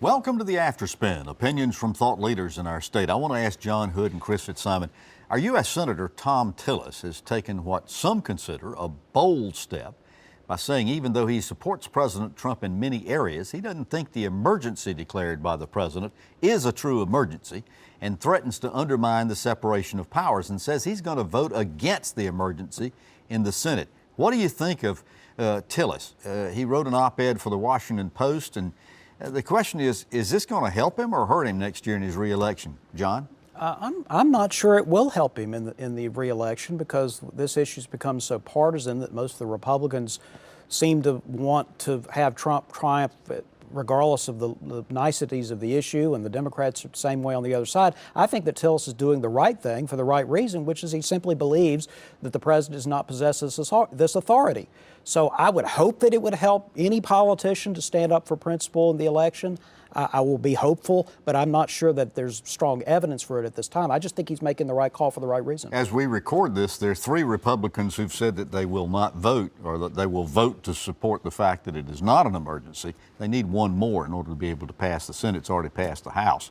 Welcome to the Afterspin, opinions from thought leaders in our state. I want to ask John Hood and Chris Fitzsimon, our U.S. Senator Thom Tillis has taken what some consider a bold step by saying even though he supports President Trump in many areas, he doesn't think the emergency declared by the president is a true emergency and threatens to undermine the separation of powers and says he's going to vote against the emergency in the Senate. What do you think of Tillis? He wrote an op-ed for the Washington Post, and the question is this going to help him or hurt him next year in his reelection? John? I'm not sure it will help him in the reelection because this issue's become so partisan that most of the Republicans seem to want to have Trump triumph regardless of the niceties of the issue, and the Democrats are the same way on the other side. I think that Tillis is doing the right thing for the right reason, which is he simply believes that the president does not possess this authority. So I would hope that it would help any politician to stand up for principle in the election. I will be hopeful, but I'm not sure that there's strong evidence for it at this time. I just think he's making the right call for the right reason. As we record this, there are 3 Republicans who've said that they will not vote, or that they will vote to support the fact that it is not an emergency. They need 1 more in order to be able to pass the Senate. It's already passed the House.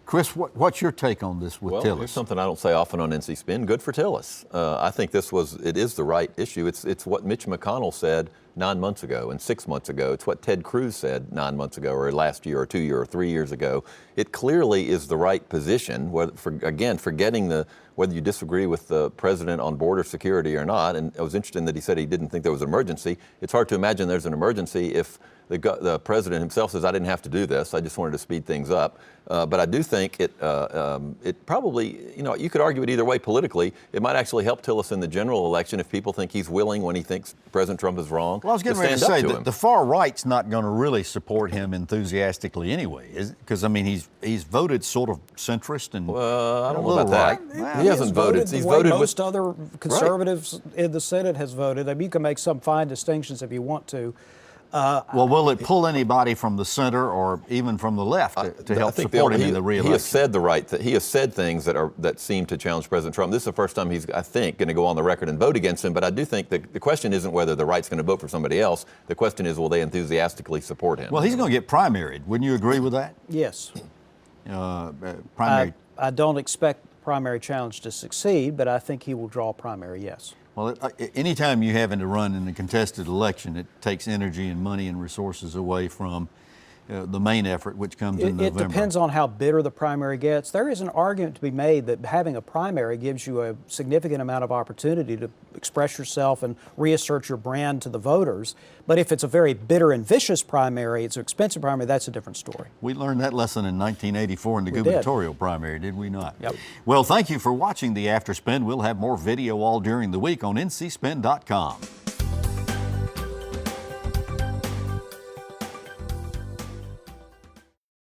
Chris, what's your take on this with Tillis? Well, here's something I don't say often on NC Spin. Good for Tillis. I think it is the right issue. It's what Mitch McConnell said 9 months ago and 6 months ago. It's what Ted Cruz said 9 months ago, or last year, or 2 years, or 3 years ago. It clearly is the right position. Forgetting whether you disagree with the president on border security or not. And it was interesting that he said he didn't think there was an emergency. It's hard to imagine there's an emergency if the president himself says, I didn't have to do this. I just wanted to speed things up. But I do think it probably, you could argue it either way politically. It might actually help Tillis in the general election if people think he's willing, when he thinks President Trump is wrong, well, I was getting ready to say that the far right's not going to really support him enthusiastically anyway, because I mean he's voted sort of centrist and well, I don't know about that. Well, he hasn't voted. He's voted most other conservatives in the Senate has voted. I mean, you can make some fine distinctions if you want to. Well, will it pull anybody from the center or even from the left to help support him in the reelection? He has said he has said things that seem to challenge President Trump. This is the first time he's, I think, going to go on the record and vote against him. But I do think the question isn't whether the right's going to vote for somebody else. The question is, will they enthusiastically support him? Well, he's going to get primaried. Wouldn't you agree with that? Yes. Primary. I don't expect the primary challenge to succeed, but I think he will draw a primary, yes. Well, anytime you're having to run in a contested election, it takes energy and money and resources away from the main effort, which comes in November. It depends on how bitter the primary gets. There is an argument to be made that having a primary gives you a significant amount of opportunity to express yourself and reassert your brand to the voters. But if it's a very bitter and vicious primary, it's an expensive primary, that's a different story. We learned that lesson in 1984 in the gubernatorial primary, did we not? Yep. Well, thank you for watching the Afterspin. We'll have more video all during the week on ncspin.com.